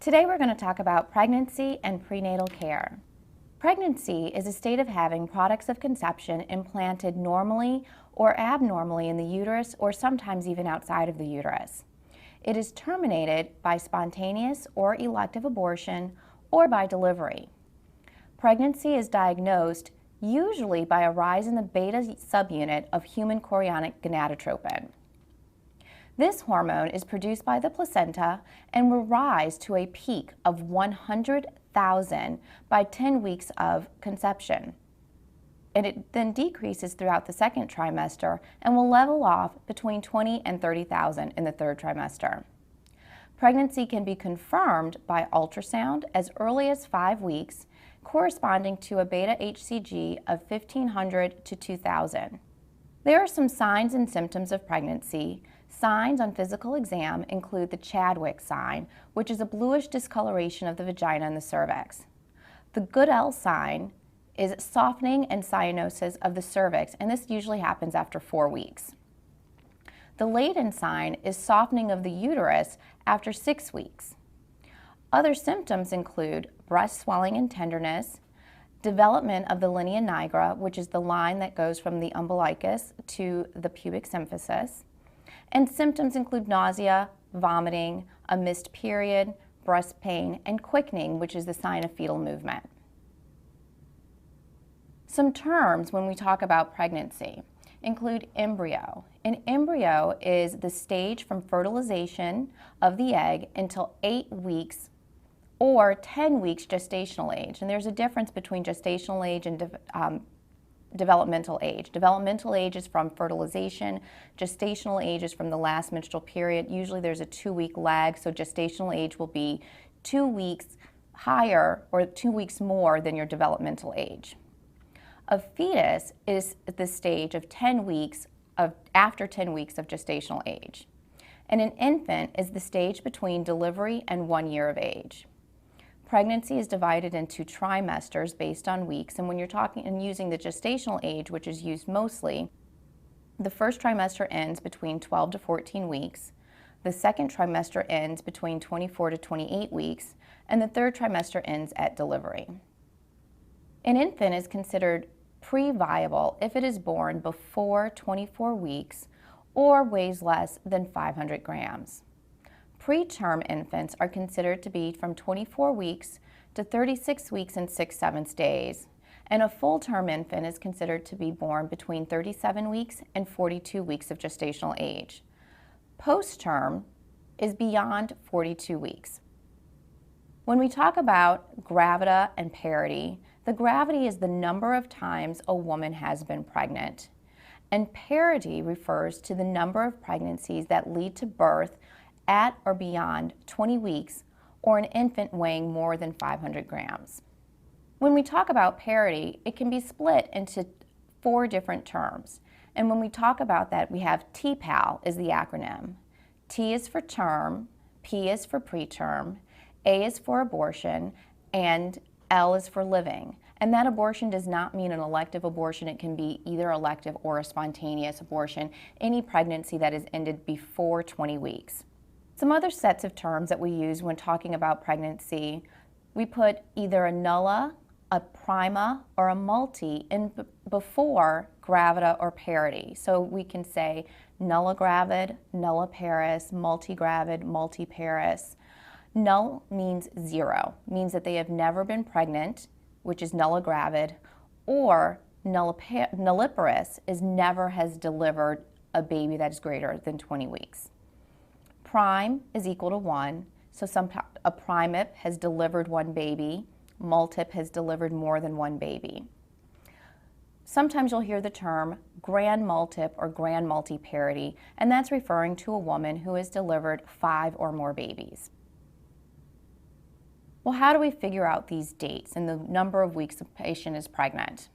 Today we're going to talk about pregnancy and prenatal care. Pregnancy is a state of having products of conception implanted normally or abnormally in the uterus or sometimes even outside of the uterus. It is terminated by spontaneous or elective abortion or by delivery. Pregnancy is diagnosed usually by a rise in the beta subunit of human chorionic gonadotropin. This hormone is produced by the placenta and will rise to a peak of 100,000 by 10 weeks of conception. And it then decreases throughout the second trimester and will level off between 20 and 30,000 in the third trimester. Pregnancy can be confirmed by ultrasound as early as 5 weeks, corresponding to a beta HCG of 1,500 to 2,000. There are some signs and symptoms of pregnancy. Signs on physical exam include the Chadwick sign, which is a bluish discoloration of the vagina and the cervix. The Goodell sign is softening and cyanosis of the cervix, and this usually happens after 4 weeks. The Leyden sign is softening of the uterus after 6 weeks. Other symptoms include breast swelling and tenderness, development of the linea nigra, which is the line that goes from the umbilicus to the pubic symphysis, and symptoms include nausea, vomiting, a missed period, breast pain, and quickening, which is the sign of fetal movement. Some terms when we talk about pregnancy include embryo. An embryo is the stage from fertilization of the egg until 8 weeks or 10 weeks gestational age. And there's a difference between gestational age and developmental age. Developmental age is from fertilization. Gestational age is from the last menstrual period. Usually there's a 2-week lag, so gestational age will be 2 weeks higher or 2 weeks more than your developmental age. A fetus is at the stage of 10 weeks after 10 weeks of gestational age. And an infant is the stage between delivery and 1 year of age. Pregnancy is divided into trimesters based on weeks, and when you're talking and using the gestational age, which is used mostly, the first trimester ends between 12 to 14 weeks, the second trimester ends between 24 to 28 weeks, and the third trimester ends at delivery. An infant is considered pre-viable if it is born before 24 weeks or weighs less than 500 grams. Preterm infants are considered to be from 24 weeks to 36 weeks and 6/7 days, and a full-term infant is considered to be born between 37 weeks and 42 weeks of gestational age. Post-term is beyond 42 weeks. When we talk about gravida and parity, the gravity is the number of times a woman has been pregnant, and parity refers to the number of pregnancies that lead to birth at or beyond 20 weeks or an infant weighing more than 500 grams. When we talk about parity, it can be split into 4 different terms. And when we talk about that, we have TPAL is the acronym. T is for term, P is for preterm, A is for abortion, and L is for living. And that abortion does not mean an elective abortion. It can be either elective or a spontaneous abortion, any pregnancy that is ended before 20 weeks. Some other sets of terms that we use when talking about pregnancy, we put either a nulla, a prima, or a multi in before gravida or parity. So we can say nulla gravid, nulla paris, multigravid, multiparous. Null means 0, means that they have never been pregnant, which is nulla gravid, or nulliparous is never has delivered a baby that is greater than 20 weeks. Prime is equal to 1, so a primip has delivered 1 baby, multip has delivered more than 1 baby. Sometimes you'll hear the term grand multip or grand multiparity, and that's referring to a woman who has delivered 5 or more babies. Well, how do we figure out these dates and the number of weeks a patient is pregnant?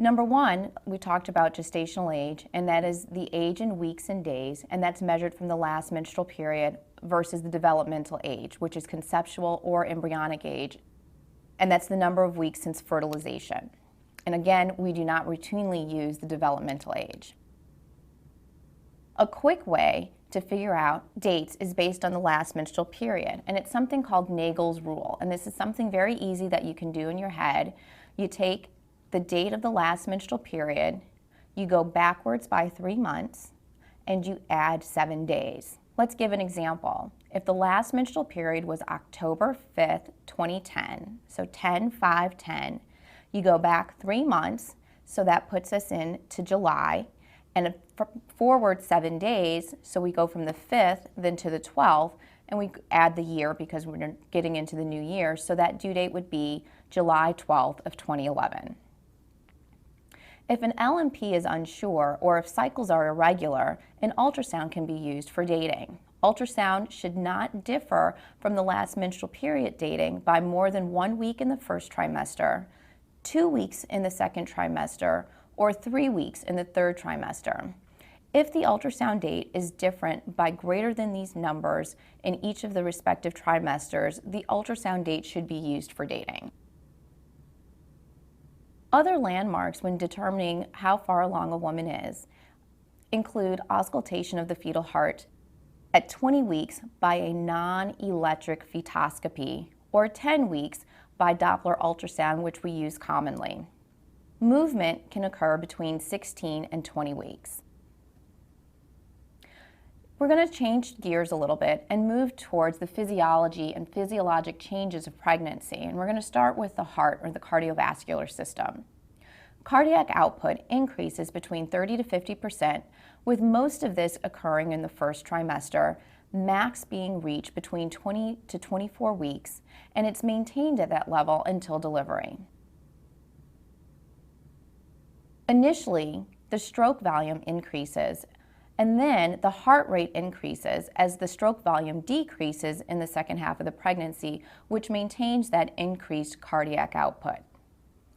Number 1, we talked about gestational age, and that is the age in weeks and days, and that's measured from the last menstrual period versus the developmental age, which is conceptual or embryonic age, and that's the number of weeks since fertilization. And again, we do not routinely use the developmental age. A quick way to figure out dates is based on the last menstrual period, and it's something called Nagel's rule. And this is something very easy that you can do in your head. You take the date of the last menstrual period, you go backwards by 3 months, and you add 7 days. Let's give an example. If the last menstrual period was October 5th, 2010, so 10/5/10, you go back 3 months, so that puts us into July, and forward 7 days, so we go from the 5th then to the 12th, and we add the year because we're getting into the new year, so that due date would be July 12th of 2011. If an LMP is unsure or if cycles are irregular, an ultrasound can be used for dating. Ultrasound should not differ from the last menstrual period dating by more than 1 week in the first trimester, 2 weeks in the second trimester, or 3 weeks in the third trimester. If the ultrasound date is different by greater than these numbers in each of the respective trimesters, the ultrasound date should be used for dating. Other landmarks when determining how far along a woman is include auscultation of the fetal heart at 20 weeks by a non-electric fetoscopy or 10 weeks by Doppler ultrasound, which we use commonly. Movement can occur between 16 and 20 weeks. We're going to change gears a little bit and move towards the physiology and physiologic changes of pregnancy. And we're going to start with the heart or the cardiovascular system. Cardiac output increases between 30 to 50%, with most of this occurring in the first trimester, max being reached between 20 to 24 weeks, and it's maintained at that level until delivery. Initially, the stroke volume increases, and then the heart rate increases as the stroke volume decreases in the second half of the pregnancy, which maintains that increased cardiac output.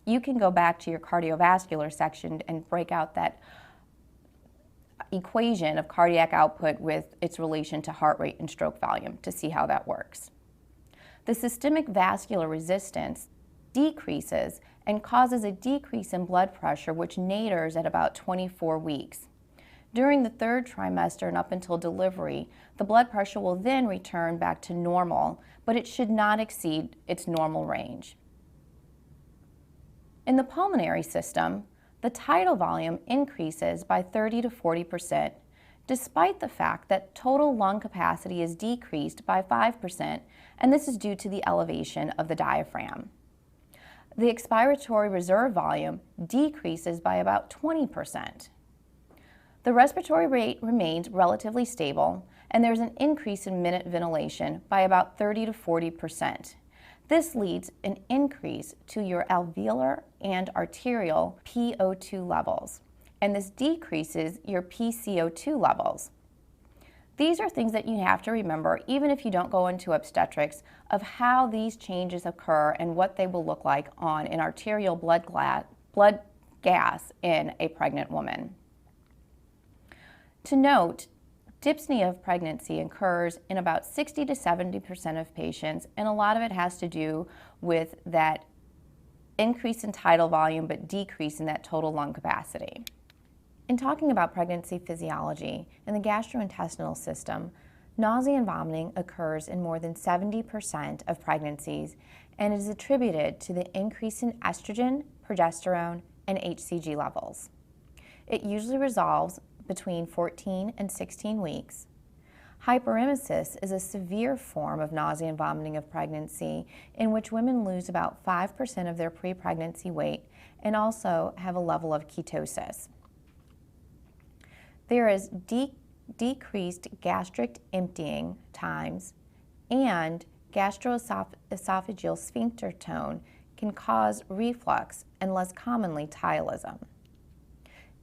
You can go back to your cardiovascular section and break out that equation of cardiac output with its relation to heart rate and stroke volume to see how that works. The systemic vascular resistance decreases and causes a decrease in blood pressure, which naters at about 24 weeks. During the third trimester and up until delivery, the blood pressure will then return back to normal, but it should not exceed its normal range. In the pulmonary system, the tidal volume increases by 30 to 40%, despite the fact that total lung capacity is decreased by 5%, and this is due to the elevation of the diaphragm. The expiratory reserve volume decreases by about 20%. The respiratory rate remains relatively stable, and there's an increase in minute ventilation by about 30 to 40%. This leads an increase to your alveolar and arterial PO2 levels, and this decreases your PCO2 levels. These are things that you have to remember, even if you don't go into obstetrics, of how these changes occur and what they will look like on an arterial blood gas in a pregnant woman. To note, dyspnea of pregnancy occurs in about 60 to 70% of patients, and a lot of it has to do with that increase in tidal volume but decrease in that total lung capacity. In talking about pregnancy physiology, in the gastrointestinal system, nausea and vomiting occurs in more than 70% of pregnancies and is attributed to the increase in estrogen, progesterone, and HCG levels. It usually resolves between 14 and 16 weeks. Hyperemesis is a severe form of nausea and vomiting of pregnancy in which women lose about 5% of their pre-pregnancy weight and also have a level of ketosis. There is decreased gastric emptying times, and gastroesophageal sphincter tone can cause reflux and less commonly thylism.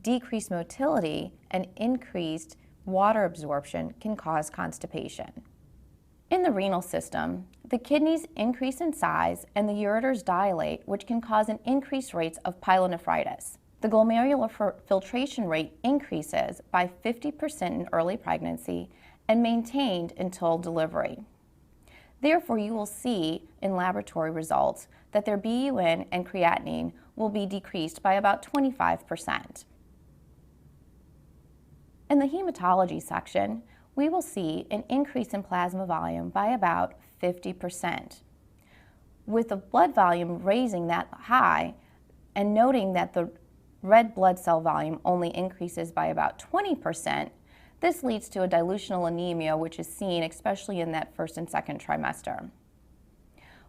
Decreased motility and increased water absorption can cause constipation. In the renal system, the kidneys increase in size and the ureters dilate, which can cause an increased rates of pyelonephritis. The glomerular filtration rate increases by 50% in early pregnancy and maintained until delivery. Therefore, you will see in laboratory results that their BUN and creatinine will be decreased by about 25%. In the hematology section, we will see an increase in plasma volume by about 50%. With the blood volume raising that high and noting that the red blood cell volume only increases by about 20%, this leads to a dilutional anemia, which is seen especially in that first and second trimester.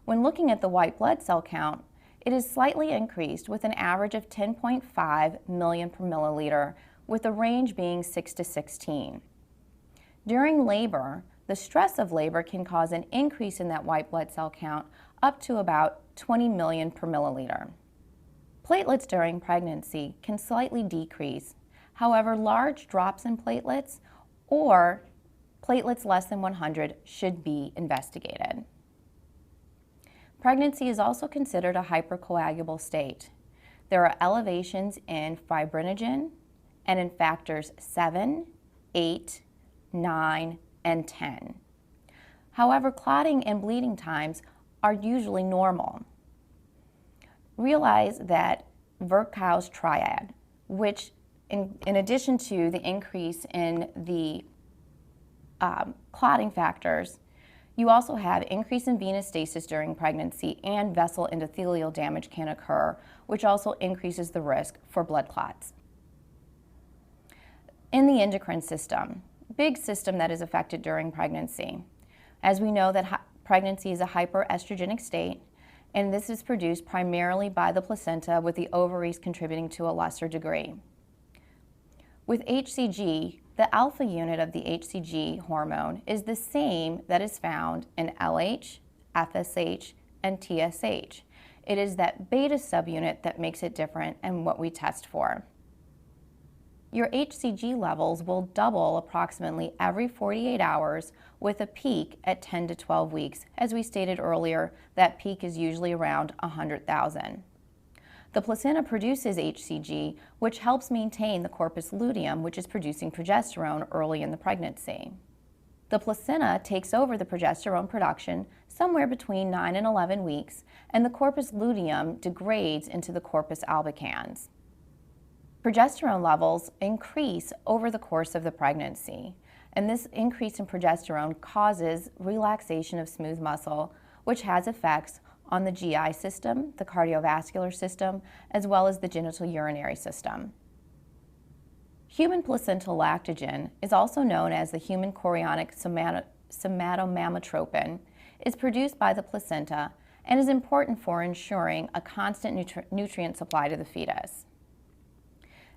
When looking at the white blood cell count, it is slightly increased with an average of 10.5 million per milliliter, with the range being 6 to 16. During labor, the stress of labor can cause an increase in that white blood cell count up to about 20 million per milliliter. Platelets during pregnancy can slightly decrease. However, large drops in platelets or platelets less than 100 should be investigated. Pregnancy is also considered a hypercoagulable state. There are elevations in fibrinogen and in factors 7, 8, 9, and 10. However, clotting and bleeding times are usually normal. Realize that Virchow's triad, which in addition to the increase in the clotting factors, you also have increase in venous stasis during pregnancy, and vessel endothelial damage can occur, which also increases the risk for blood clots. In the endocrine system, big system that is affected during pregnancy. As we know that pregnancy is a hyperestrogenic state, and this is produced primarily by the placenta, with the ovaries contributing to a lesser degree. With HCG, the alpha unit of the HCG hormone is the same that is found in LH, FSH, and TSH. It is that beta subunit that makes it different and what we test for. Your HCG levels will double approximately every 48 hours with a peak at 10 to 12 weeks. As we stated earlier, that peak is usually around 100,000. The placenta produces HCG, which helps maintain the corpus luteum, which is producing progesterone early in the pregnancy. The placenta takes over the progesterone production somewhere between 9 and 11 weeks, and the corpus luteum degrades into the corpus albicans. Progesterone levels increase over the course of the pregnancy, and this increase in progesterone causes relaxation of smooth muscle, which has effects on the GI system, the cardiovascular system, as well as the genitourinary system. Human placental lactogen is also known as the human chorionic somatomammotropin, is produced by the placenta and is important for ensuring a constant nutrient supply to the fetus.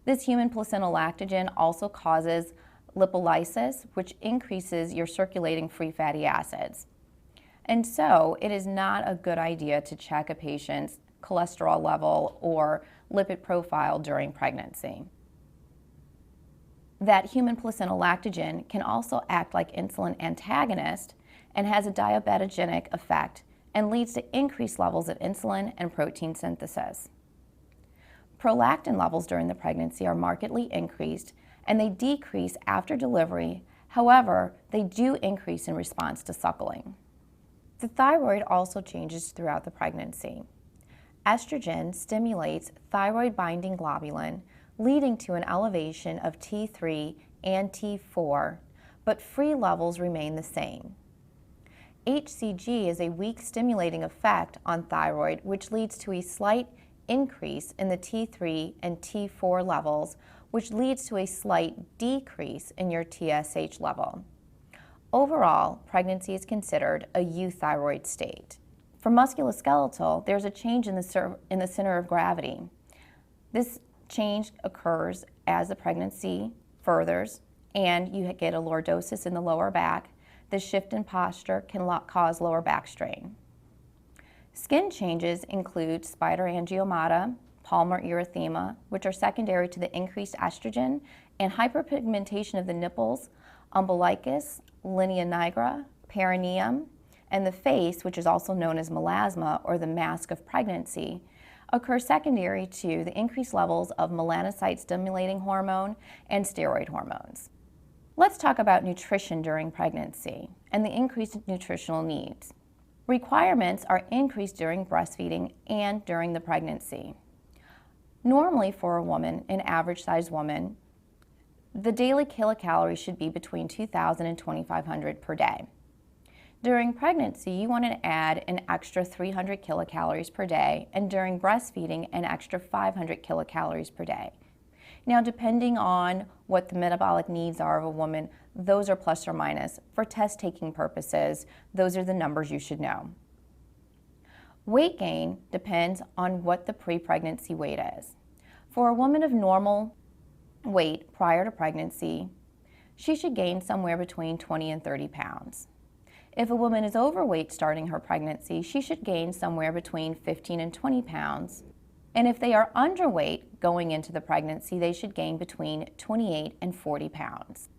This human placental lactogen also causes lipolysis, which increases your circulating free fatty acids. And so it is not a good idea to check a patient's cholesterol level or lipid profile during pregnancy. That human placental lactogen can also act like insulin antagonist and has a diabetogenic effect and leads to increased levels of insulin and protein synthesis. Prolactin levels during the pregnancy are markedly increased, and they decrease after delivery. However, they do increase in response to suckling. The thyroid also changes throughout the pregnancy. Estrogen stimulates thyroid-binding globulin, leading to an elevation of T3 and T4, but free levels remain the same. HCG is a weak stimulating effect on thyroid, which leads to a slight increase in the T3 and T4 levels, which leads to a slight decrease in your TSH level. Overall, pregnancy is considered a euthyroid state. For musculoskeletal, there's a change in the center of gravity. This change occurs as the pregnancy furthers and you get a lordosis in the lower back. The shift in posture can cause lower back strain. Skin changes include spider angiomata, palmar erythema, which are secondary to the increased estrogen, and hyperpigmentation of the nipples, umbilicus, linea nigra, perineum, and the face, which is also known as melasma or the mask of pregnancy, occur secondary to the increased levels of melanocyte-stimulating hormone and steroid hormones. Let's talk about nutrition during pregnancy and the increased nutritional needs. Requirements are increased during breastfeeding and during the pregnancy. Normally for a woman, an average-sized woman, The daily kilocalories should be between 2,000 and 2,500 per day. During pregnancy, you want to add an extra 300 kilocalories per day, and during breastfeeding, an extra 500 kilocalories per day. Now, depending on what the metabolic needs are of a woman, those are plus or minus. For test-taking purposes, those are the numbers you should know. Weight gain depends on what the pre-pregnancy weight is. For a woman of normal weight prior to pregnancy, she should gain somewhere between 20 and 30 pounds. If a woman is overweight starting her pregnancy, she should gain somewhere between 15 and 20 pounds. And if they are underweight going into the pregnancy, they should gain between 28 and 40 pounds.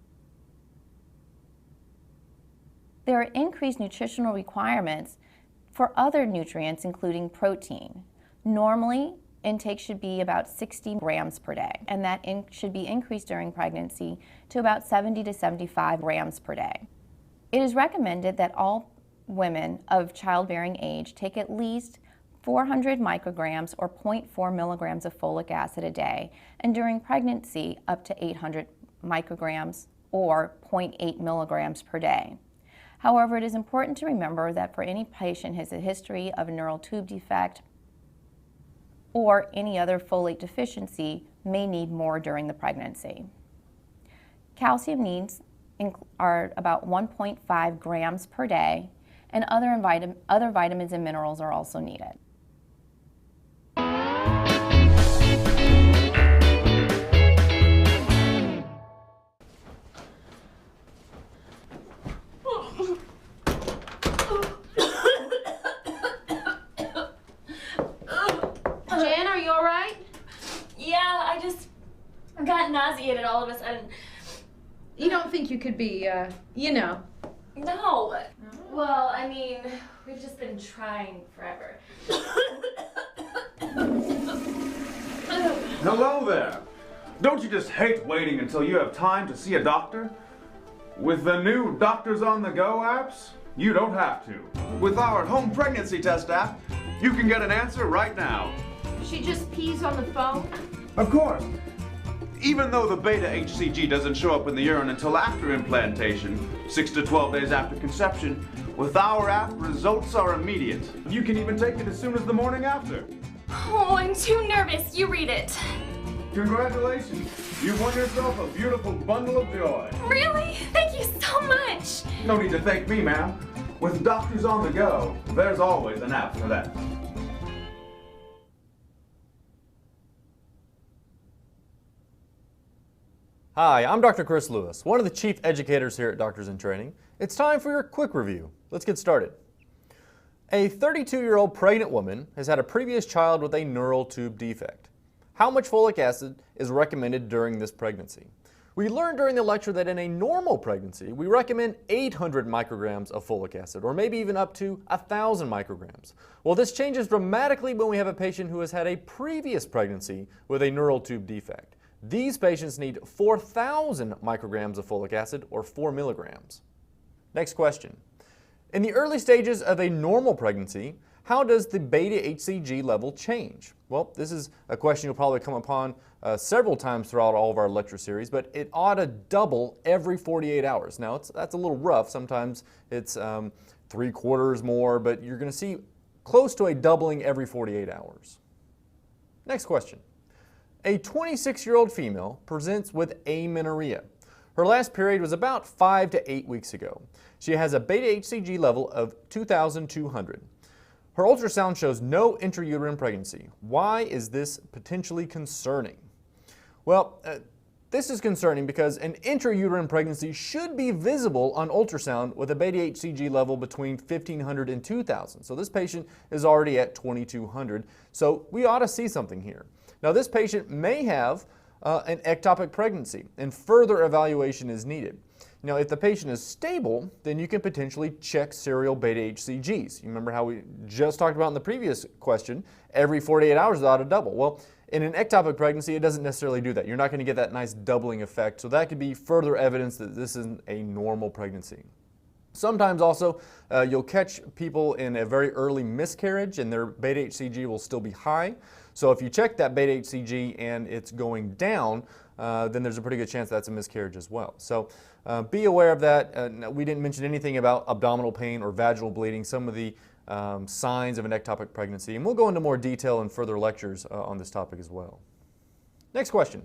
There are increased nutritional requirements for other nutrients, including protein. Normally, intake should be about 60 grams per day, and that should be increased during pregnancy to about 70 to 75 grams per day. It is recommended that all women of childbearing age take at least 400 micrograms or 0.4 milligrams of folic acid a day, and during pregnancy up to 800 micrograms or 0.8 milligrams per day. However, it is important to remember that for any patient who has a history of a neural tube defect or any other folate deficiency may need more during the pregnancy. Calcium needs are about 1.5 grams per day, and other vitamins and minerals are also needed. Jan, are you all right? Yeah, I just got nauseated all of a sudden. You don't think you could be, No. Well, I mean, we've just been trying forever. Hello there. Don't you just hate waiting until you have time to see a doctor? With the new Doctors on the Go apps, you don't have to. With our home pregnancy test app, you can get an answer right now. she just pees on the phone? Of course. Even though the beta HCG doesn't show up in the urine until after implantation, 6 to 12 days after conception, with our app, results are immediate. You can even take it as soon as the morning after. Oh, I'm too nervous. You read it. Congratulations. You've won yourself a beautiful bundle of joy. Really? Thank you so much. No need to thank me, ma'am. With Doctors on the Go, there's always an app for that. Hi, I'm Dr. Chris Lewis, one of the chief educators here at Doctors in Training. It's time for your quick review. Let's get started. A 32-year-old pregnant woman has had a previous child with a neural tube defect. How much folic acid is recommended during this pregnancy? We learned during the lecture that in a normal pregnancy, we recommend 800 micrograms of folic acid, or maybe even up to 1,000 micrograms. Well, this changes dramatically when we have a patient who has had a previous pregnancy with a neural tube defect. These patients need 4,000 micrograms of folic acid, or 4 milligrams. Next question. In the early stages of a normal pregnancy, how does the beta HCG level change? Well, this is a question you'll probably come upon several times throughout all of our lecture series, but it ought to double every 48 hours. Now, that's a little rough. Sometimes it's 3/4 more, but you're going to see close to a doubling every 48 hours. Next question. A 26-year-old female presents with amenorrhea. Her last period was about 5 to 8 weeks ago. She has a beta HCG level of 2,200. Her ultrasound shows no intrauterine pregnancy. Why is this potentially concerning? Well, this is concerning because an intrauterine pregnancy should be visible on ultrasound with a beta HCG level between 1,500 and 2,000. So this patient is already at 2,200. So we ought to see something here. Now, this patient may have an ectopic pregnancy, and further evaluation is needed. Now, if the patient is stable, then you can potentially check serial beta HCGs. You remember how we just talked about in the previous question, every 48 hours it ought to double. Well, in an ectopic pregnancy, it doesn't necessarily do that. You're not going to get that nice doubling effect, so that could be further evidence that this isn't a normal pregnancy. Sometimes also, you'll catch people in a very early miscarriage and their beta HCG will still be high. So if you check that beta HCG and it's going down, then there's a pretty good chance that's a miscarriage as well. So be aware of that. We didn't mention anything about abdominal pain or vaginal bleeding, some of the signs of an ectopic pregnancy, and we'll go into more detail in further lectures on this topic as well. Next question.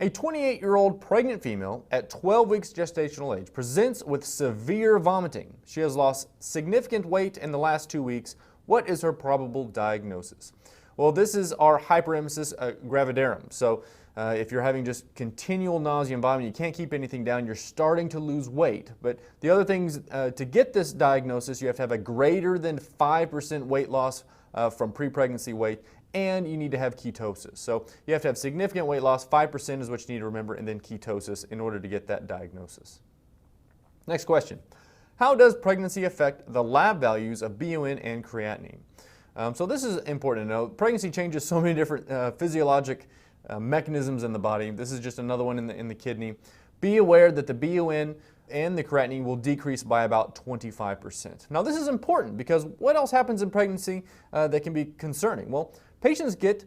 A 28-year-old pregnant female at 12 weeks gestational age presents with severe vomiting. She has lost significant weight in the last 2 weeks. What is her probable diagnosis? Well, this is our hyperemesis gravidarum. So if you're having just continual nausea and vomiting, you can't keep anything down, you're starting to lose weight. But the other things, to get this diagnosis, you have to have a greater than 5% weight loss from pre-pregnancy weight, and you need to have ketosis. So you have to have significant weight loss, 5% is what you need to remember, and then ketosis in order to get that diagnosis. Next question. How does pregnancy affect the lab values of BUN and creatinine? So this is important to know. Pregnancy changes so many different physiologic mechanisms in the body. This is just another one in the kidney. Be aware that the BUN and the creatinine will decrease by about 25%. Now this is important because what else happens in pregnancy that can be concerning? Well, patients get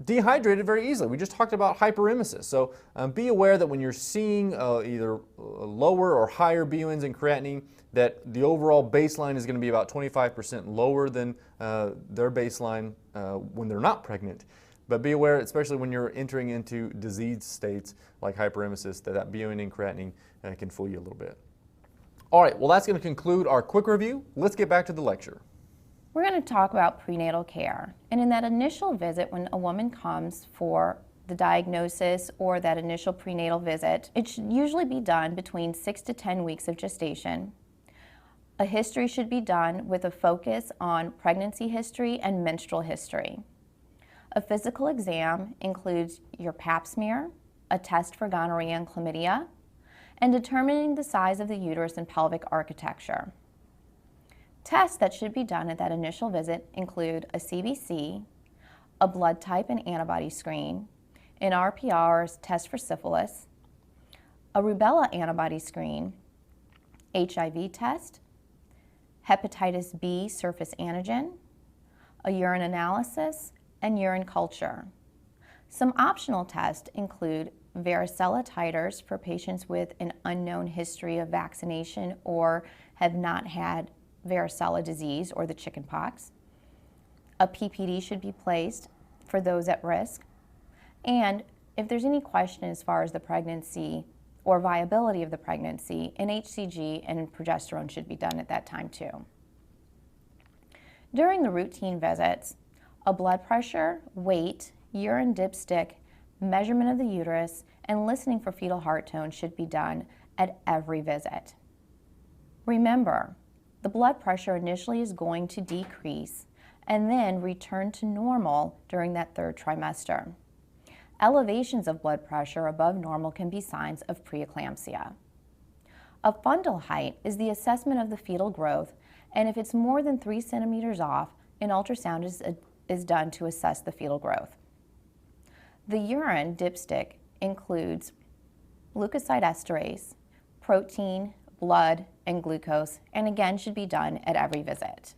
dehydrated very easily. We just talked about hyperemesis. So be aware that when you're seeing either lower or higher BUNs and creatinine, that the overall baseline is going to be about 25% lower than their baseline when they're not pregnant. But be aware, especially when you're entering into disease states like hyperemesis, that BUN and creatinine can fool you a little bit. All right, well, that's going to conclude our quick review. Let's get back to the lecture. We're going to talk about prenatal care. And in that initial visit, when a woman comes for the diagnosis or that initial prenatal visit, it should usually be done between 6 to 10 weeks of gestation. A history should be done with a focus on pregnancy history and menstrual history. A physical exam includes your pap smear, a test for gonorrhea and chlamydia, and determining the size of the uterus and pelvic architecture. Tests that should be done at that initial visit include a CBC, a blood type and antibody screen, an RPR test for syphilis, a rubella antibody screen, HIV test, hepatitis B surface antigen, a urine analysis, and urine culture. Some optional tests include varicella titers for patients with an unknown history of vaccination or have not had varicella disease or the chickenpox. A PPD should be placed for those at risk. And if there's any question as far as the pregnancy or viability of the pregnancy, an HCG and progesterone should be done at that time too. During the routine visits, a blood pressure, weight, urine dipstick, measurement of the uterus, and listening for fetal heart tone should be done at every visit. Remember, the blood pressure initially is going to decrease and then return to normal during that third trimester. Elevations of blood pressure above normal can be signs of preeclampsia. A fundal height is the assessment of the fetal growth, and if it's more than 3 centimeters off, an ultrasound is done to assess the fetal growth. The urine dipstick includes leukocyte esterase, protein, blood, and glucose, and again should be done at every visit.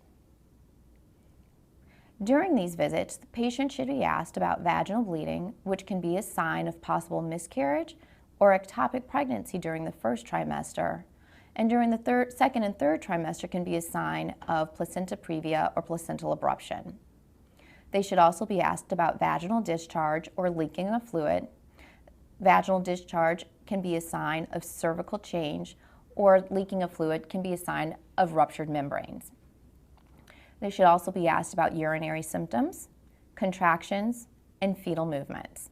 During these visits, the patient should be asked about vaginal bleeding, which can be a sign of possible miscarriage or ectopic pregnancy during the first trimester, and during the second and third trimester can be a sign of placenta previa or placental abruption. They should also be asked about vaginal discharge or leaking of fluid. Vaginal discharge can be a sign of cervical change, or leaking of fluid can be a sign of ruptured membranes. They should also be asked about urinary symptoms, contractions, and fetal movements.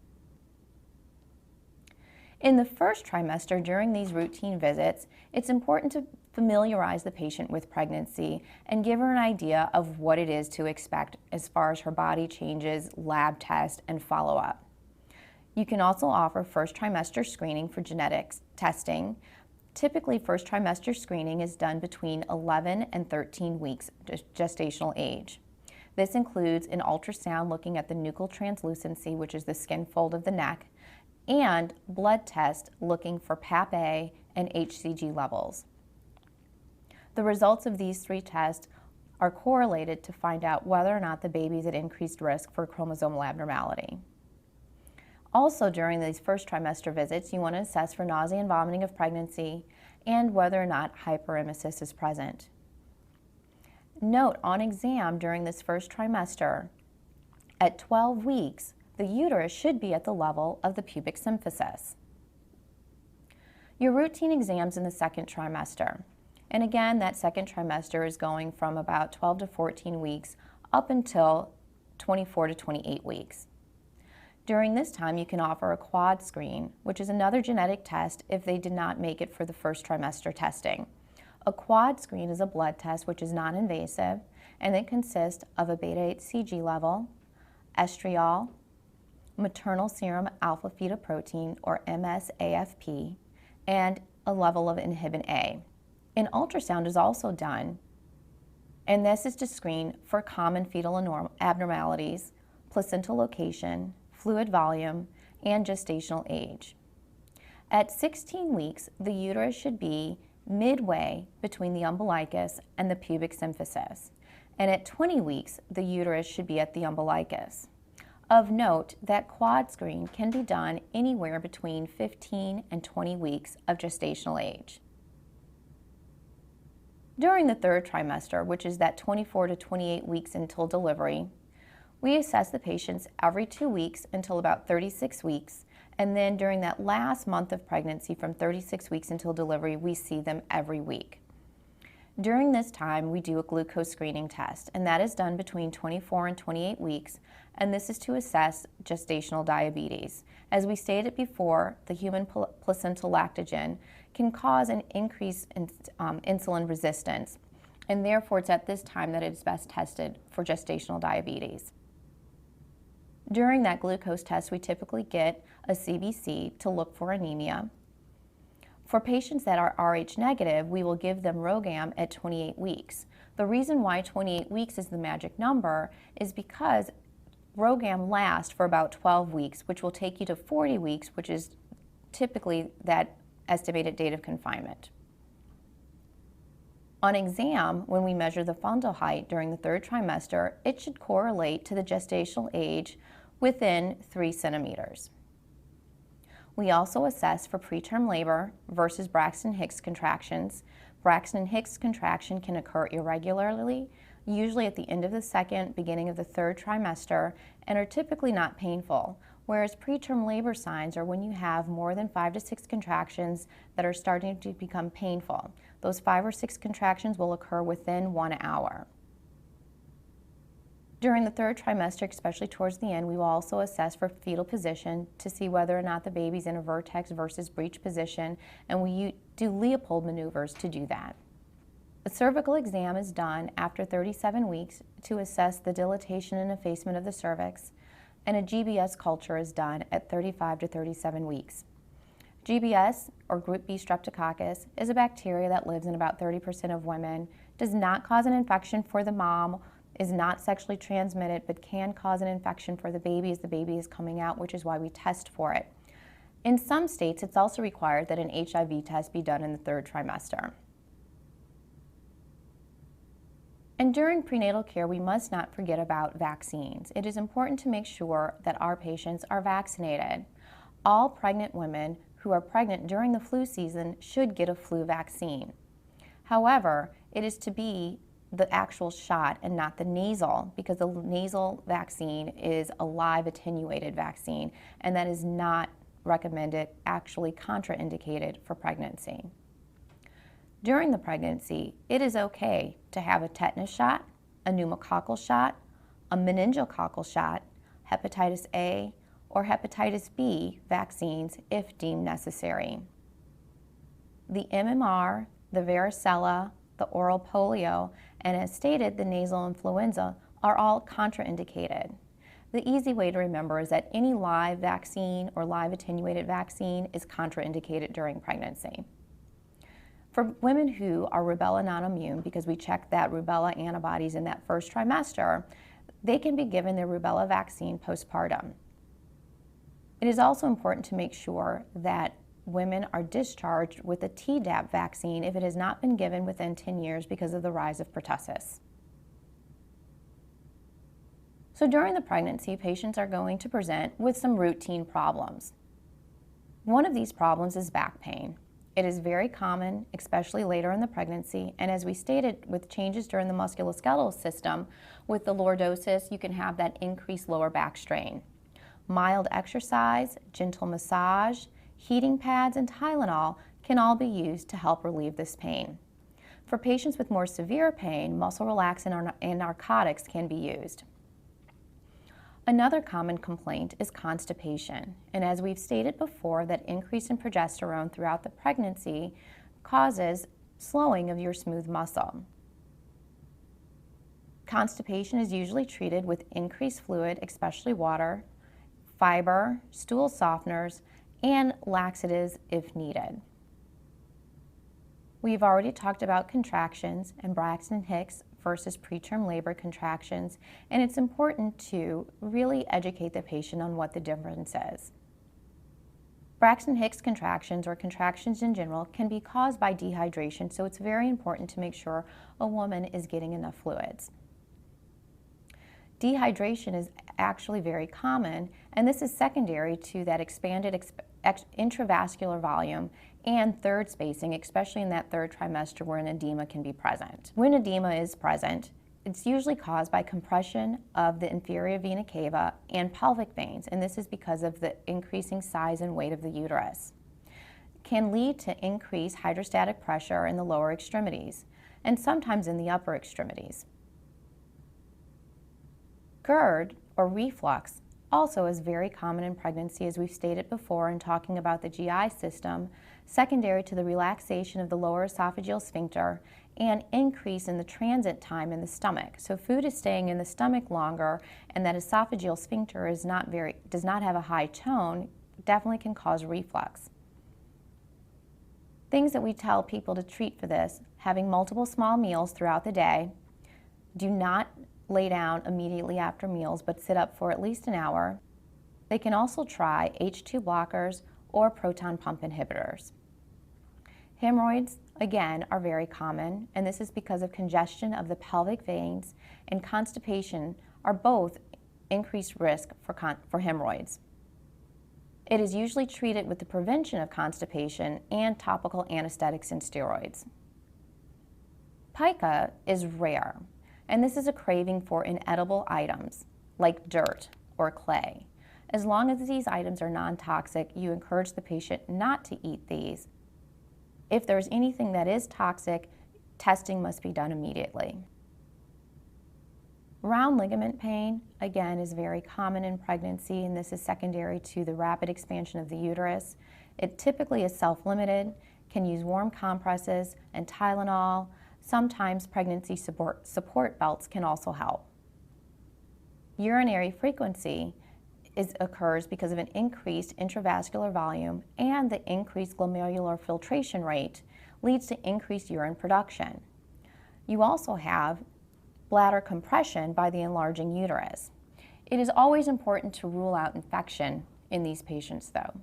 In the first trimester, during these routine visits, it's important to familiarize the patient with pregnancy and give her an idea of what it is to expect as far as her body changes, lab tests, and follow-up. You can also offer first trimester screening for genetics testing. Typically, first trimester screening is done between 11 and 13 weeks gestational age. This includes an ultrasound looking at the nuchal translucency, which is the skin fold of the neck, and blood test looking for PAP-A and HCG levels. The results of these 3 tests are correlated to find out whether or not the baby is at increased risk for chromosomal abnormality. Also, during these first trimester visits, you want to assess for nausea and vomiting of pregnancy and whether or not hyperemesis is present. Note on exam during this first trimester, at 12 weeks, the uterus should be at the level of the pubic symphysis. Your routine exams in the second trimester. And again, that second trimester is going from about 12 to 14 weeks up until 24 to 28 weeks. During this time, you can offer a quad screen, which is another genetic test if they did not make it for the first trimester testing. A quad screen is a blood test which is non-invasive, and it consists of a beta-HCG level, estriol, maternal serum alpha-fetoprotein, or MSAFP, and a level of inhibin A. An ultrasound is also done, and this is to screen for common fetal abnormalities, placental location, fluid volume, and gestational age. At 16 weeks, the uterus should be midway between the umbilicus and the pubic symphysis, and at 20 weeks, the uterus should be at the umbilicus. Of note, that quad screen can be done anywhere between 15 and 20 weeks of gestational age. During the third trimester, which is that 24 to 28 weeks until delivery, we assess the patients every 2 weeks until about 36 weeks, and then during that last month of pregnancy from 36 weeks until delivery, we see them every week. During this time, we do a glucose screening test, and that is done between 24 and 28 weeks, and this is to assess gestational diabetes. As we stated before, the human placental lactogen can cause an increase in insulin resistance, and therefore it's at this time that it is best tested for gestational diabetes. During that glucose test, we typically get a CBC to look for anemia. For patients that are Rh negative, we will give them RhoGAM at 28 weeks. The reason why 28 weeks is the magic number is because RhoGAM lasts for about 12 weeks, which will take you to 40 weeks, which is typically that estimated date of confinement. On exam, when we measure the fundal height during the third trimester, it should correlate to the gestational age within 3 centimeters. We also assess for preterm labor versus Braxton Hicks contractions. Braxton Hicks contraction can occur irregularly, usually at the end of the second, beginning of the third trimester, and are typically not painful, whereas preterm labor signs are when you have more than 5 to 6 contractions that are starting to become painful. Those 5 or 6 contractions will occur within 1 hour. During the third trimester, especially towards the end, we will also assess for fetal position to see whether or not the baby's in a vertex versus breech position, and we do Leopold maneuvers to do that. A cervical exam is done after 37 weeks to assess the dilatation and effacement of the cervix, and a GBS culture is done at 35 to 37 weeks. GBS, or Group B streptococcus, is a bacteria that lives in about 30% of women, does not cause an infection for the mom, is not sexually transmitted, but can cause an infection for the baby as the baby is coming out, which is why we test for it. In some states, it's also required that an HIV test be done in the third trimester. And during prenatal care, we must not forget about vaccines. It is important to make sure that our patients are vaccinated. All pregnant women who are pregnant during the flu season should get a flu vaccine. However, it is to be the actual shot and not the nasal, because the nasal vaccine is a live attenuated vaccine, and that is not recommended, actually contraindicated for pregnancy. During the pregnancy, it is okay to have a tetanus shot, a pneumococcal shot, a meningococcal shot, hepatitis A, or hepatitis B vaccines if deemed necessary. The MMR, the varicella, the oral polio, and as stated, the nasal influenza are all contraindicated. The easy way to remember is that any live vaccine or live attenuated vaccine is contraindicated during pregnancy. For women who are rubella non-immune, because we check that rubella antibodies in that first trimester, they can be given their rubella vaccine postpartum. It is also important to make sure that women are discharged with a Tdap vaccine if it has not been given within 10 years because of the rise of pertussis. So during the pregnancy, patients are going to present with some routine problems. One of these problems is back pain. It is very common, especially later in the pregnancy, and as we stated, with changes during the musculoskeletal system, with the lordosis, you can have that increased lower back strain. Mild exercise, gentle massage, heating pads, and Tylenol can all be used to help relieve this pain. For patients with more severe pain, muscle relaxant and narcotics can be used. Another common complaint is constipation, and as we've stated before, that increase in progesterone throughout the pregnancy causes slowing of your smooth muscle. Constipation is usually treated with increased fluid, especially water, fiber, stool softeners, and laxatives if needed. We've already talked about contractions and Braxton Hicks versus preterm labor contractions, and it's important to really educate the patient on what the difference is. Braxton Hicks contractions, or contractions in general, can be caused by dehydration, so it's very important to make sure a woman is getting enough fluids. Dehydration is actually very common, and this is secondary to that expanded intravascular volume and third spacing, especially in that third trimester where an edema can be present. When edema is present, it's usually caused by compression of the inferior vena cava and pelvic veins, and this is because of the increasing size and weight of the uterus. It can lead to increased hydrostatic pressure in the lower extremities, and sometimes in the upper extremities. GERD, or reflux, also is very common in pregnancy, as we've stated before in talking about the GI system, secondary to the relaxation of the lower esophageal sphincter and increase in the transit time in the stomach. So food is staying in the stomach longer, and that esophageal sphincter does not have a high tone, definitely can cause reflux. Things that we tell people to treat for this: having multiple small meals throughout the day. Do not lay down immediately after meals, but sit up for at least an hour. They can also try H2 blockers or proton pump inhibitors. Hemorrhoids, again, are very common, and this is because of congestion of the pelvic veins, and constipation are both increased risk for hemorrhoids. It is usually treated with the prevention of constipation and topical anesthetics and steroids. Pica is rare, and this is a craving for inedible items like dirt or clay. As long as these items are non-toxic, you encourage the patient not to eat these. If there's anything that is toxic, testing must be done immediately. Round ligament pain, again, is very common in pregnancy, and this is secondary to the rapid expansion of the uterus. It typically is self-limited, can use warm compresses and Tylenol. Sometimes pregnancy support belts can also help. Urinary frequency occurs because of an increased intravascular volume, and the increased glomerular filtration rate leads to increased urine production. You also have bladder compression by the enlarging uterus. It is always important to rule out infection in these patients, though.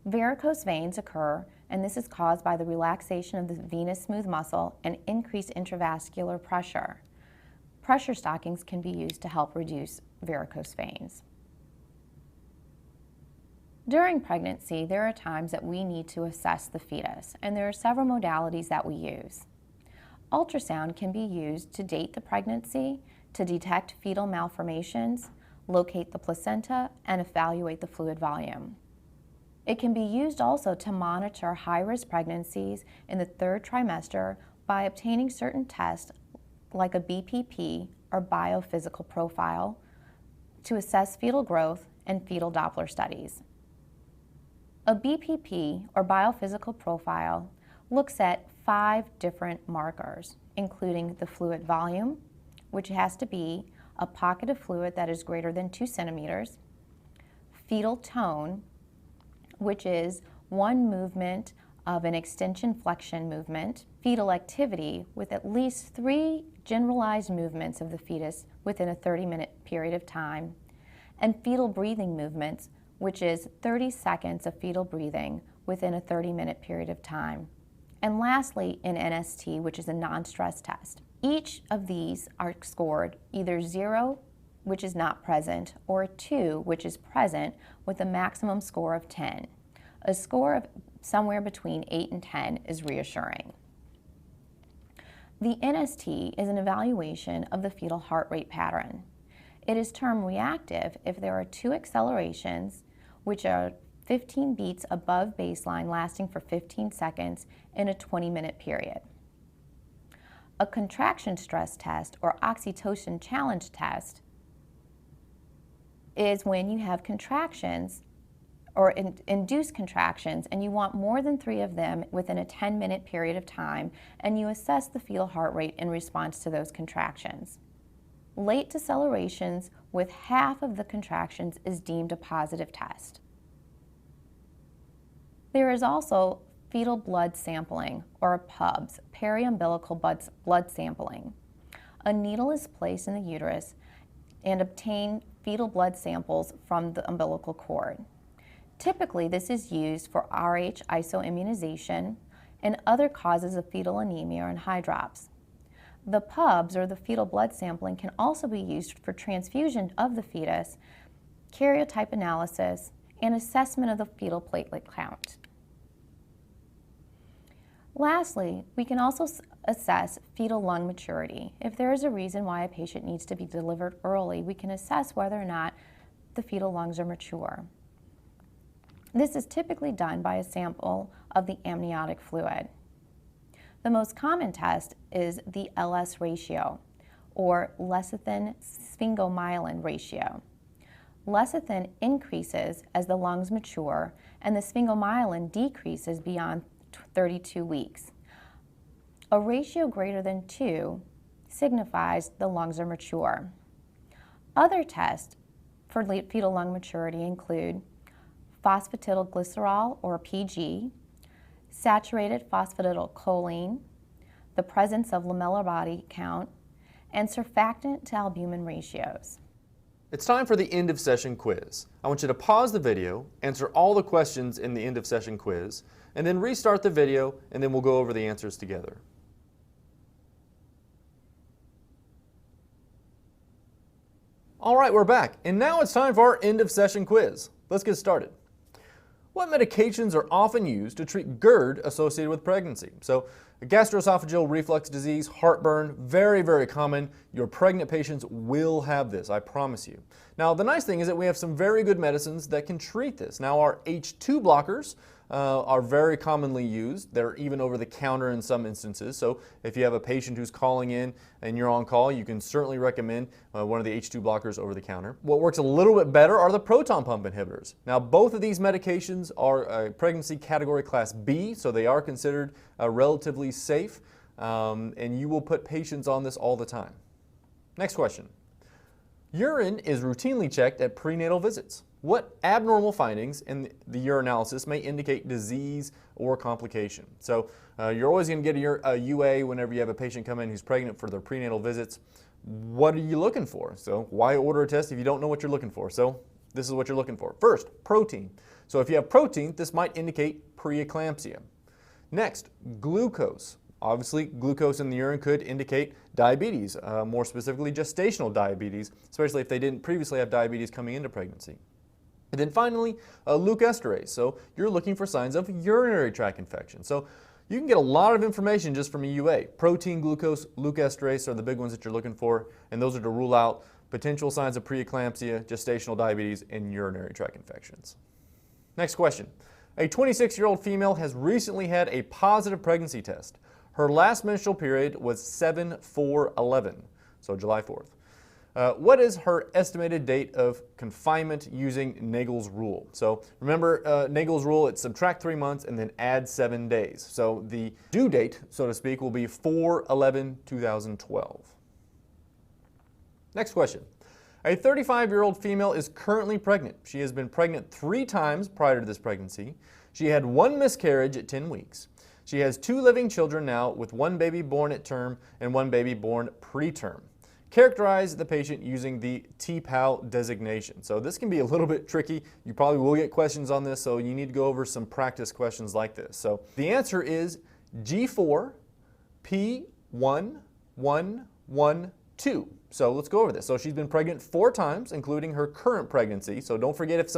Varicose veins occur, and this is caused by the relaxation of the venous smooth muscle and increased intravascular pressure. Pressure stockings can be used to help reduce varicose veins. During pregnancy, there are times that we need to assess the fetus, and there are several modalities that we use. Ultrasound can be used to date the pregnancy, to detect fetal malformations, locate the placenta, and evaluate the fluid volume. It can be used also to monitor high-risk pregnancies in the third trimester by obtaining certain tests like a BPP, or biophysical profile, to assess fetal growth and fetal Doppler studies. A BPP, or biophysical profile, looks at 5 different markers, including the fluid volume, which has to be a pocket of fluid that is greater than 2 centimeters, fetal tone, which is one movement of an extension flexion movement, fetal activity with at least 3 generalized movements of the fetus within a 30-minute period of time, and fetal breathing movements, which is 30 seconds of fetal breathing within a 30-minute period of time. And lastly, an NST, which is a non-stress test. Each of these are scored either 0 which is not present, or a 2, which is present, with a maximum score of 10. A score of somewhere between 8 and 10 is reassuring. The NST is an evaluation of the fetal heart rate pattern. It is termed reactive if there are 2 accelerations, which are 15 beats above baseline lasting for 15 seconds in a 20-minute period. A contraction stress test or oxytocin challenge test is when you have contractions or induced contractions and you want more than 3 of them within a 10-minute period of time, and you assess the fetal heart rate in response to those contractions. Late decelerations with half of the contractions is deemed a positive test. There is also fetal blood sampling, or PUBS, periumbilical blood sampling. A needle is placed in the uterus and obtain fetal blood samples from the umbilical cord. Typically, this is used for Rh isoimmunization and other causes of fetal anemia and high drops. The PUBS, or the fetal blood sampling, can also be used for transfusion of the fetus, karyotype analysis, and assessment of the fetal platelet count. Lastly, we can also assess fetal lung maturity. If there is a reason why a patient needs to be delivered early, we can assess whether or not the fetal lungs are mature. This is typically done by a sample of the amniotic fluid. The most common test is the LS ratio, or lecithin-sphingomyelin ratio. Lecithin increases as the lungs mature, and the sphingomyelin decreases beyond 32 weeks. A ratio greater than 2 signifies the lungs are mature. Other tests for fetal lung maturity include phosphatidylglycerol, or PG, saturated phosphatidylcholine, the presence of lamellar body count, and surfactant to albumin ratios. It's time for the end of session quiz. I want you to pause the video, answer all the questions in the end of session quiz, and then restart the video, and then we'll go over the answers together. All right, we're back, and now it's time for our end of session quiz. Let's get started. What medications are often used to treat GERD associated with pregnancy? So, gastroesophageal reflux disease, heartburn, very, very common. Your pregnant patients will have this, I promise you. Now, the nice thing is that we have some very good medicines that can treat this. Now, our H2 blockers are very commonly used. They're even over the counter in some instances. So if you have a patient who's calling in and you're on call, you can certainly recommend one of the H2 blockers over the counter. What works a little bit better are the proton pump inhibitors. Now, both of these medications are pregnancy category class B, so they are considered relatively safe, and you will put patients on this all the time. Next question. Urine is routinely checked at prenatal visits. What abnormal findings in the urinalysis may indicate disease or complication? So you're always going to get a UA whenever you have a patient come in who's pregnant for their prenatal visits. What are you looking for? So why order a test if you don't know what you're looking for? So this is what you're looking for. First, protein. So if you have protein, this might indicate preeclampsia. Next, glucose. Obviously, glucose in the urine could indicate diabetes, more specifically gestational diabetes, especially if they didn't previously have diabetes coming into pregnancy. And then finally, leukosterase. So you're looking for signs of urinary tract infection. So you can get a lot of information just from a UA. Protein, glucose, leukosterase are the big ones that you're looking for, and those are to rule out potential signs of preeclampsia, gestational diabetes, and urinary tract infections. Next question. A 26-year-old female has recently had a positive pregnancy test. Her last menstrual period was 7/4/11, so July 4th. What is her estimated date of confinement using Nagel's rule? So remember Nagel's rule, it's subtract 3 months and then add 7 days. So the due date, so to speak, will be 4/11/2012. Next question. A 35-year-old female is currently pregnant. She has been pregnant 3 times prior to this pregnancy. She had 1 miscarriage at 10 weeks. She has 2 living children now, with 1 baby born at term and 1 baby born preterm. Characterize the patient using the TPAL designation. So this can be a little bit tricky. You probably will get questions on this, so you need to go over some practice questions like this. So the answer is G4 P1112. So let's go over this. So she's been pregnant 4 times, including her current pregnancy. So don't forget if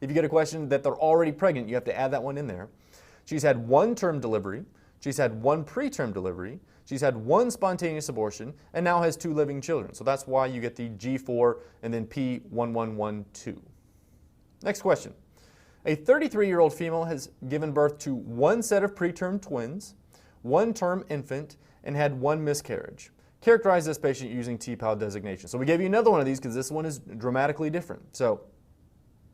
you get a question that they're already pregnant, you have to add that one in there. She's had 1 term delivery. She's had 1 preterm delivery. She's had 1 spontaneous abortion and now has 2 living children. So that's why you get the G4 and then P1112. Next question. A 33-year-old female has given birth to 1 set of preterm twins, 1 term infant, and had 1 miscarriage. Characterize this patient using TPAL designation. So we gave you another one of these because this one is dramatically different. So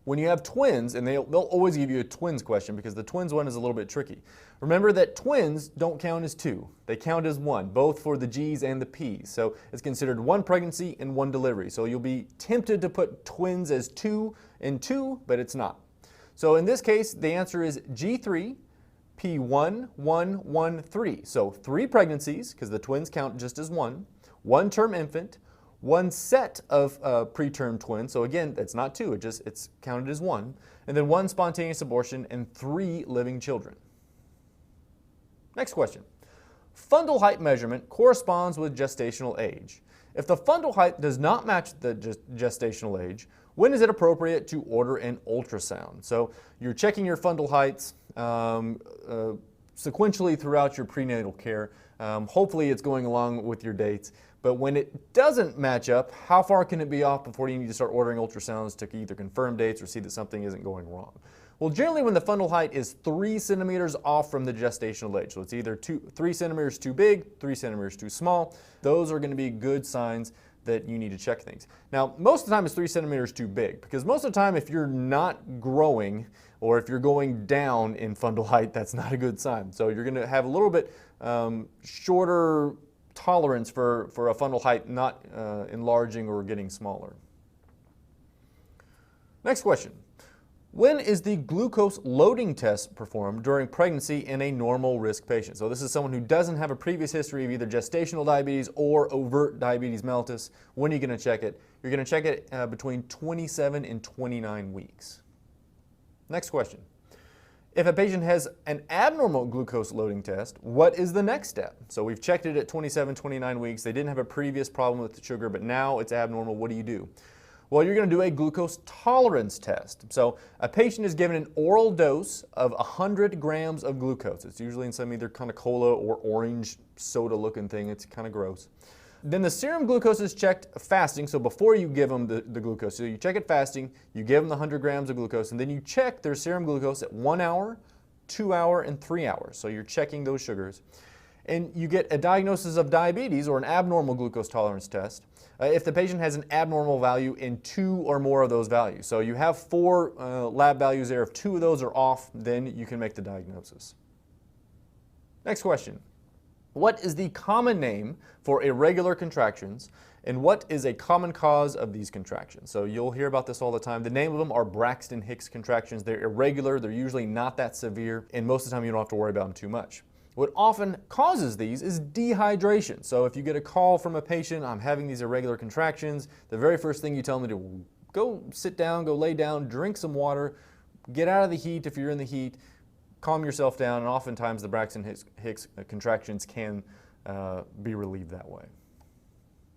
when you have twins, and they'll always give you a twins question because the twins one is a little bit tricky. Remember that twins don't count as 2. They count as 1, both for the G's and the P's. So it's considered 1 pregnancy and 1 delivery. So you'll be tempted to put twins as 2 and 2, but it's not. So in this case, the answer is G3, P1113. So 3 pregnancies, because the twins count just as 1, 1 term infant, 1 set of preterm twins, so again, that's not 2, it's counted as 1, and then 1 spontaneous abortion and 3 living children. Next question. Fundal height measurement corresponds with gestational age. If the fundal height does not match the gestational age, when is it appropriate to order an ultrasound? So you're checking your fundal heights sequentially throughout your prenatal care. Hopefully it's going along with your dates. But when it doesn't match up, how far can it be off before you need to start ordering ultrasounds to either confirm dates or see that something isn't going wrong? Well, generally when the fundal height is 3 centimeters off from the gestational age, so it's either 3 centimeters too big, 3 centimeters too small, those are going to be good signs that you need to check things. Now, most of the time it's 3 centimeters too big, because most of the time if you're not growing or if you're going down in fundal height, that's not a good sign. So you're going to have a little bit shorter tolerance for a fundal height not enlarging or getting smaller. Next question. When is the glucose loading test performed during pregnancy in a normal risk patient? So this is someone who doesn't have a previous history of either gestational diabetes or overt diabetes mellitus. When are you going to check it? You're going to check it between 27 and 29 weeks. Next question. If a patient has an abnormal glucose loading test, what is the next step? So we've checked it at 27, 29 weeks. They didn't have a previous problem with the sugar, but now it's abnormal. What do you do? Well, you're going to do a glucose tolerance test. So a patient is given an oral dose of 100 grams of glucose. It's usually in some either kind of cola or orange soda looking thing. It's kind of gross. Then the serum glucose is checked fasting, so before you give them the glucose. So you check it fasting, you give them the 100 grams of glucose, and then you check their serum glucose at 1 hour, 2 hour, and 3 hours. So you're checking those sugars. And you get a diagnosis of diabetes or an abnormal glucose tolerance test if the patient has an abnormal value in 2 or more of those values. So you have 4 lab values there. If 2 of those are off, then you can make the diagnosis. Next question. What is the common name for irregular contractions, and what is a common cause of these contractions? So you'll hear about this all the time. The name of them are Braxton Hicks contractions. They're irregular, they're usually not that severe, and most of the time you don't have to worry about them too much. What often causes these is dehydration. So if you get a call from a patient, I'm having these irregular contractions, the very first thing you tell them to do, go sit down, go lay down, drink some water, get out of the heat if you're in the heat, calm yourself down, and oftentimes the Braxton Hicks contractions can be relieved that way.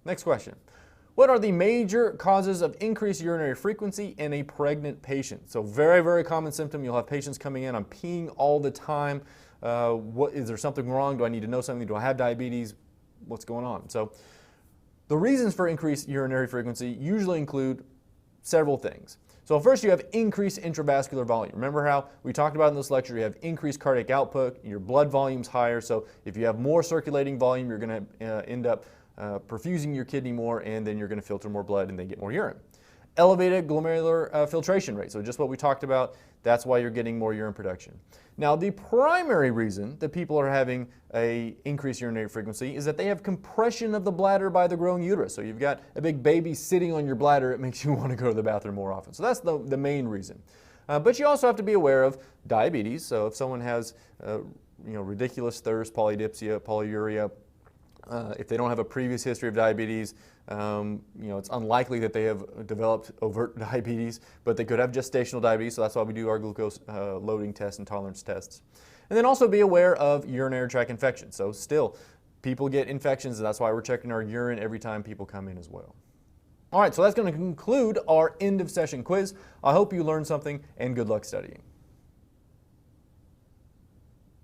Next question. What are the major causes of increased urinary frequency in a pregnant patient? So very, very common symptom. You'll have patients coming in, I'm peeing all the time. Is there something wrong? Do I need to know something? Do I have diabetes? What's going on? So the reasons for increased urinary frequency usually include several things. So first you have increased intravascular volume. Remember how we talked about in this lecture, you have increased cardiac output, your blood volume's higher, so if you have more circulating volume, you're going to end up perfusing your kidney more, and then you're going to filter more blood and then get more urine. Elevated glomerular filtration rate, so just what we talked about, that's why you're getting more urine production. Now the primary reason that people are having an increased urinary frequency is that they have compression of the bladder by the growing uterus. So you've got a big baby sitting on your bladder, it makes you want to go to the bathroom more often. So that's the main reason. But you also have to be aware of diabetes. So if someone has ridiculous thirst, polydipsia, polyuria, if they don't have a previous history of diabetes, it's unlikely that they have developed overt diabetes, but they could have gestational diabetes, so that's why we do our glucose loading tests and tolerance tests. And then also be aware of urinary tract infections. So still, People get infections, and that's why we're checking our urine every time people come in as well. All right, so that's going to conclude our end of session quiz. I hope you learned something, and good luck studying.